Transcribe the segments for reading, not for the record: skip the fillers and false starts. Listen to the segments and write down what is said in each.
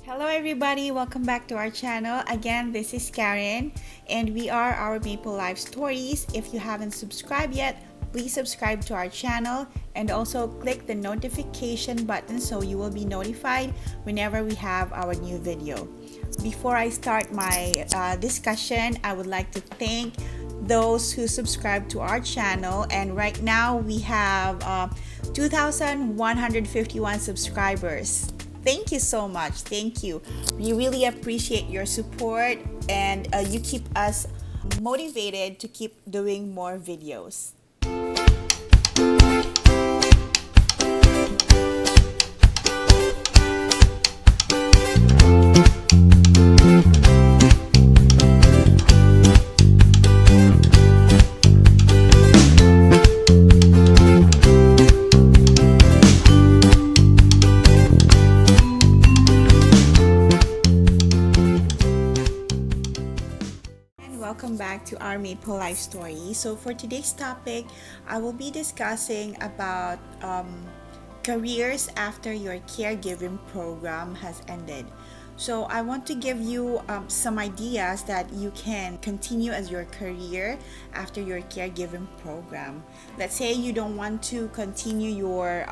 Hello everybody, welcome back to our channel. Again, this is Karen and we are our Maple Life Stories. If you haven't subscribed yet, please subscribe to our channel and also click the notification button so you will be notified whenever we have our new video. Before I start my discussion, I would like to thank those who subscribe to our channel, and right now we have 2,151 subscribers. Thank you so much. Thank you. We really appreciate your support, and you keep us motivated to keep doing more videos. Welcome back to our Maple Life Story. So for today's topic, I will be discussing about careers after your caregiving program has ended. So I want to give you some ideas that you can continue as your career after your caregiving program. Let's say you don't want to continue your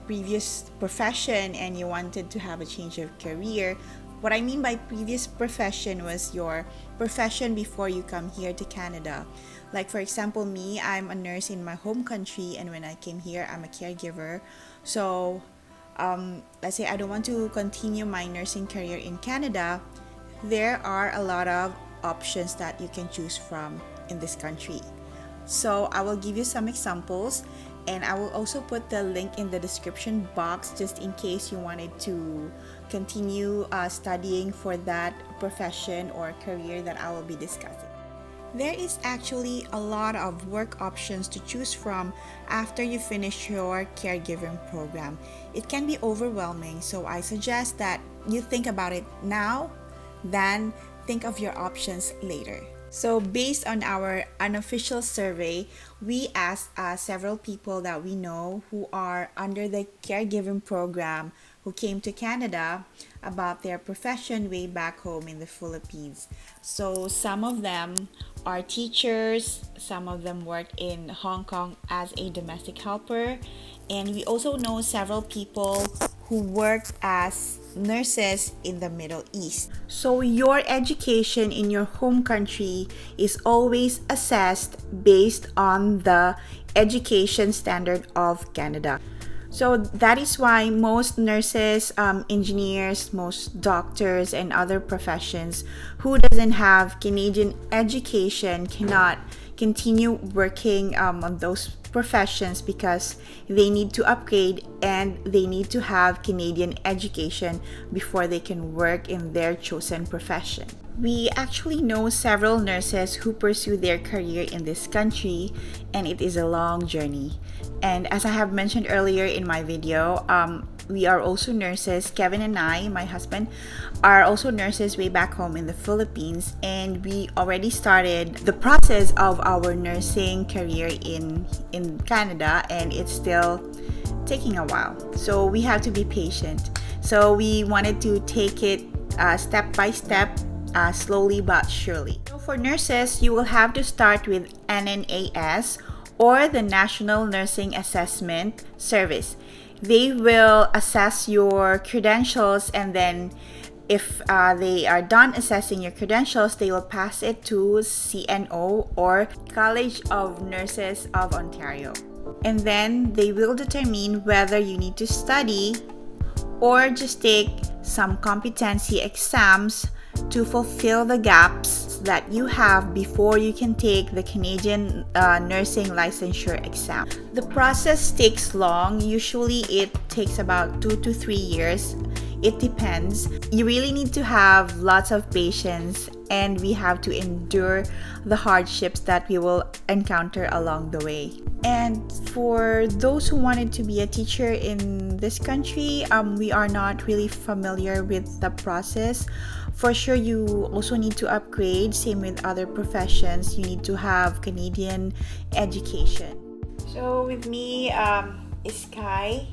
previous profession and you wanted to have a change of career. What I mean by previous profession was your profession before you come here to Canada. Like for example, me, I'm a nurse in my home country, and when I came here, I'm a caregiver. So let's say I don't want to continue my nursing career in Canada. There are a lot of options that you can choose from in this country. So I will give you some examples, and I will also put the link in the description box just in case you wanted to continue studying for that profession or career that I will be discussing. There is actually a lot of work options to choose from after you finish your caregiving program. It can be overwhelming, so I suggest that you think about it now, then think of your options later. So based on our unofficial survey, we asked several people that we know who are under the caregiving program who came to Canada about their profession way back home in the Philippines. So some of them are teachers, some of them work in Hong Kong as a domestic helper, and we also know several people who worked as nurses in the Middle East. So your education in your home country is always assessed based on the education standard of Canada. So that is why most nurses, engineers, most doctors, and other professions who doesn't have Canadian education cannot continue working on those professions because they need to upgrade and they need to have Canadian education before they can work in their chosen profession. We actually know several nurses who pursue their career in this country, and it is a long journey. And as I have mentioned earlier in my video, we are also nurses. Kevin and I, my husband, are also nurses way back home in the Philippines, and we already started the process of our nursing career in Canada, and it's still taking a while. So we have to be patient. So we wanted to take it step by step, slowly but surely. So for nurses, you will have to start with NNAS, or the National Nursing Assessment Service. They will assess your credentials, and then if they are done assessing your credentials, they will pass it to CNO, or College of Nurses of Ontario. And then they will determine whether you need to study or just take some competency exams to fulfill the gaps that you have before you can take the Canadian nursing licensure exam. The process takes long. Usually it takes about 2 to 3 years. It depends. You really need to have lots of patience, and we have to endure the hardships that we will encounter along the way. And for those who wanted to be a teacher in this country, we are not really familiar with the process. For sure, you also need to upgrade. Same with other professions. You need to have Canadian education. So with me is Kai.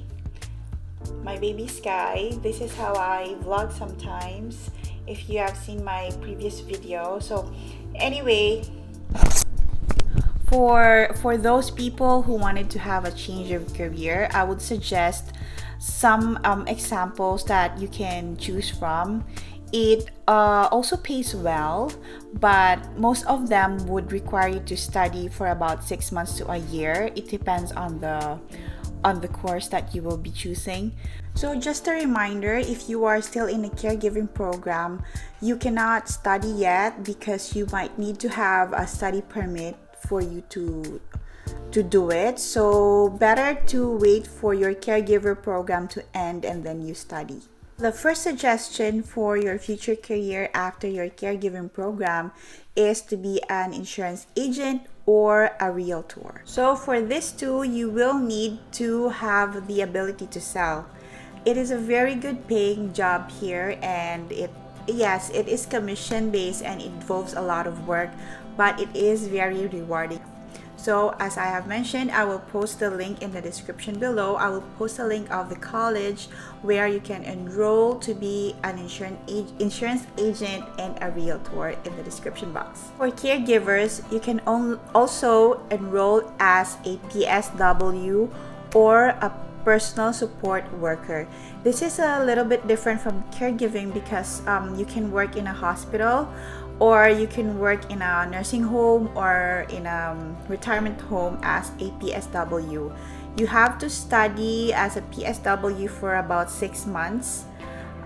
my baby Sky. This is how I vlog sometimes, if you have seen my previous video. So anyway, for those people who wanted to have a change of career, I would suggest some examples that you can choose from. It also pays well, but most of them would require you to study for about 6 months to a year. It depends on the course that you will be choosing. So just a reminder, if you are still in a caregiving program, you cannot study yet because you might need to have a study permit for you to do it. So better to wait for your caregiver program to end and then you study. The first suggestion for your future career after your caregiving program is to be an insurance agent or a realtor. So for this too, you will need to have the ability to sell. It is a very good paying job here, and it is commission based and it involves a lot of work, but it is very rewarding. So as I have mentioned, I will post the link in the description below. I will post a link of the college where you can enroll to be an insurance agent and a realtor in the description box. For caregivers, you can also enroll as a PSW or a personal support worker. This is a little bit different from caregiving because you can work in a hospital, or you can work in a nursing home or in a retirement home as a PSW. You have to study as a PSW for about 6 months,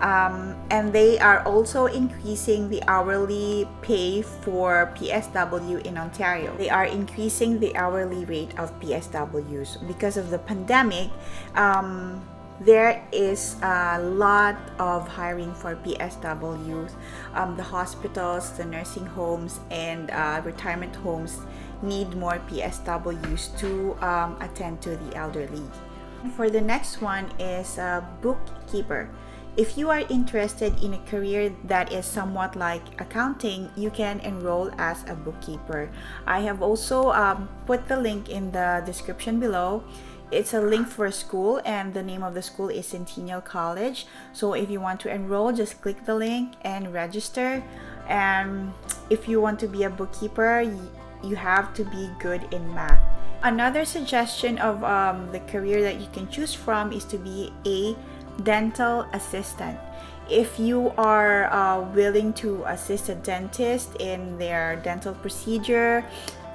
and they are also increasing the hourly pay for PSW in Ontario. They are increasing the hourly rate of PSWs because of the pandemic. There is a lot of hiring for PSWs. The hospitals, the nursing homes, and retirement homes need more PSWs to attend to the elderly. For the next one is a bookkeeper. If you are interested in a career that is somewhat like accounting, you can enroll as a bookkeeper. I have also put the link in the description below. It's a link for a school, and the name of the school is Centennial College. So if you want to enroll, just click the link and register. And if you want to be a bookkeeper, you have to be good in math. Another suggestion of the career that you can choose from is to be a dental assistant. If you are willing to assist a dentist in their dental procedure,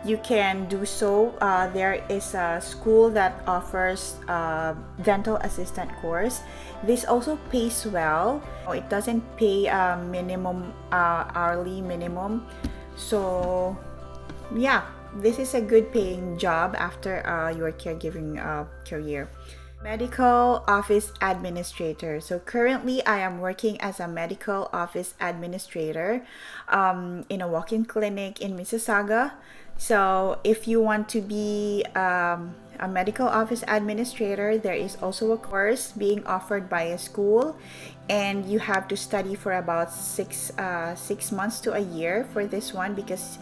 you can do so. There is a school that offers a dental assistant course. This also pays well. It doesn't pay a minimum hourly minimum. So yeah, this is a good paying job after your caregiving career. Medical office administrator. So currently I am working as a medical office administrator in a walk-in clinic in Mississauga. So if you want to be a medical office administrator, there is also a course being offered by a school, and you have to study for about 6 months to a year for this one, because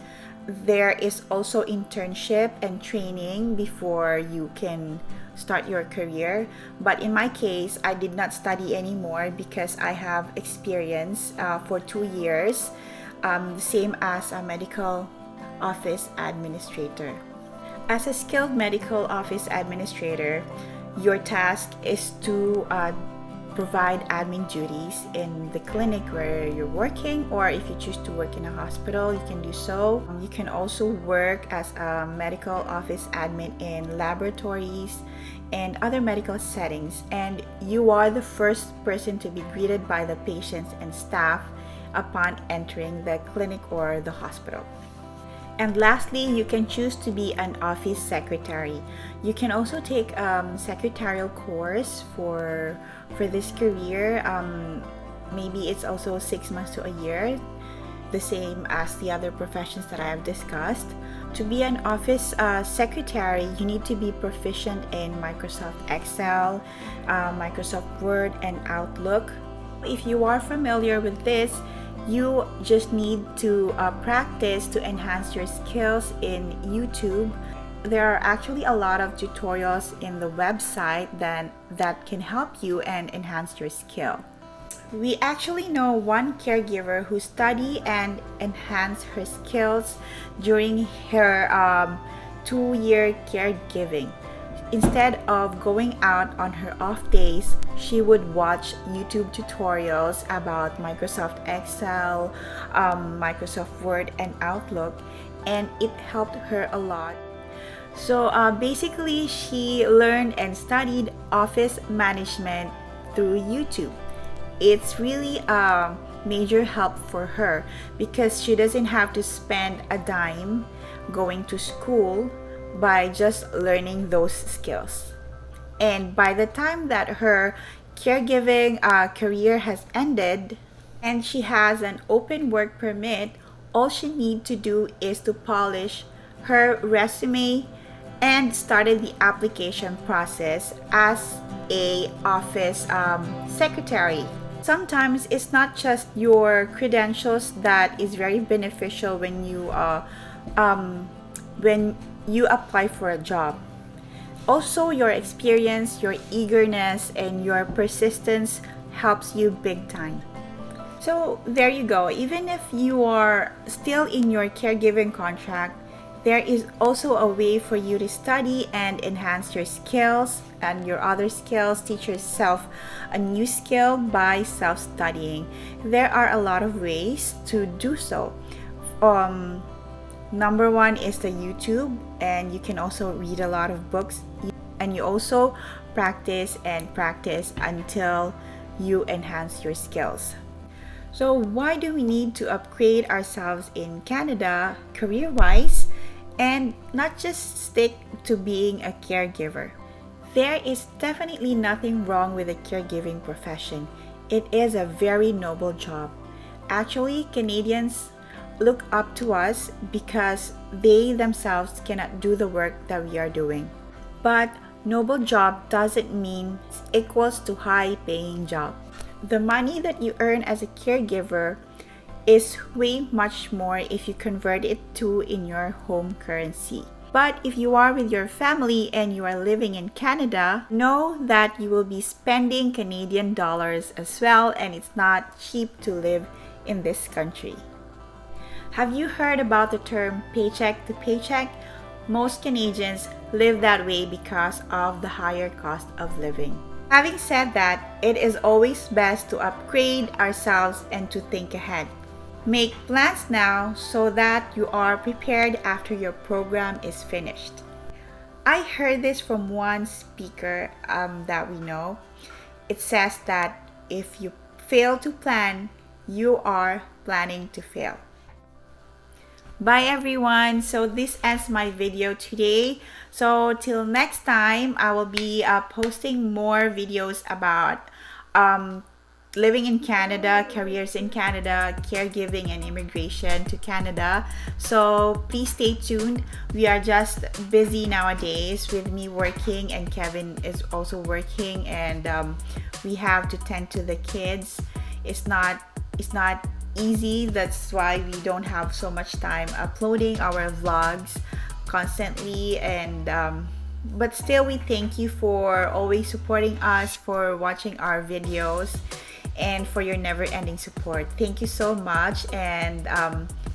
there is also internship and training before you can start your career. But in my case, I did not study anymore because I have experience for 2 years, same as a medical office administrator. As a skilled medical office administrator, your task is to provide admin duties in the clinic where you're working, or if you choose to work in a hospital, you can do so. You can also work as a medical office admin in laboratories and other medical settings, and you are the first person to be greeted by the patients and staff upon entering the clinic or the hospital. And lastly, you can choose to be an office secretary. You can also take secretarial course for this career. Maybe it's also 6 months to a year, the same as the other professions that I have discussed. To be an office secretary, you need to be proficient in Microsoft Excel, Microsoft Word, and Outlook. If you are familiar with this, you just need to practice to enhance your skills in YouTube. there are actually a lot of tutorials in the website that can help you and enhance your skill. We actually know one caregiver who studied and enhanced her skills during her 2-year caregiving. Instead of going out on her off days, she would watch YouTube tutorials about Microsoft Excel, Microsoft Word, and Outlook, and it helped her a lot. So basically, she learned and studied office management through YouTube. It's really a major help for her because she doesn't have to spend a dime going to school by just learning those skills. And by the time that her caregiving career has ended and she has an open work permit, all she needs to do is to polish her resume and started the application process as a office secretary. Sometimes it's not just your credentials that is very beneficial when you apply for a job. Also, your experience, your eagerness, and your persistence helps you big time. So there you go. Even if you are still in your caregiving contract, there is also a way for you to study and enhance your skills and your other skills. Teach yourself a new skill by self-studying. There are a lot of ways to do so. Number one is the YouTube, and you can also read a lot of books, and you also practice and practice until you enhance your skills. So why do we need to upgrade ourselves in Canada career-wise and not just stick to being a caregiver? There is definitely nothing wrong with the caregiving profession. It is a very noble job. Actually, Canadians look up to us because they themselves cannot do the work that we are doing. But noble job doesn't mean equals to high paying job. The money that you earn as a caregiver is way much more if you convert it to in your home currency. But if you are with your family and you are living in Canada, know that you will be spending Canadian dollars as well, and it's not cheap to live in this country. Have you heard about the term paycheck to paycheck? Most Canadians live that way because of the higher cost of living. Having said that, it is always best to upgrade ourselves and to think ahead. Make plans now so that you are prepared after your program is finished. I heard this from one speaker that we know. It says that if you fail to plan, you are planning to fail. Bye everyone. So this ends my video today. So till next time, I will be posting more videos about living in Canada, careers in Canada, caregiving, and immigration to Canada. So please stay tuned. We are just busy nowadays with me working, and Kevin is also working, and we have to tend to the kids. It's not easy. That's why we don't have so much time uploading our vlogs constantly, and but still we thank you for always supporting us, for watching our videos, and for your never-ending support. Thank you so much, and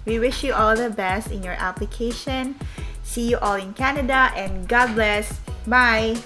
we wish you all the best in your application. See you all in Canada, and God bless. Bye.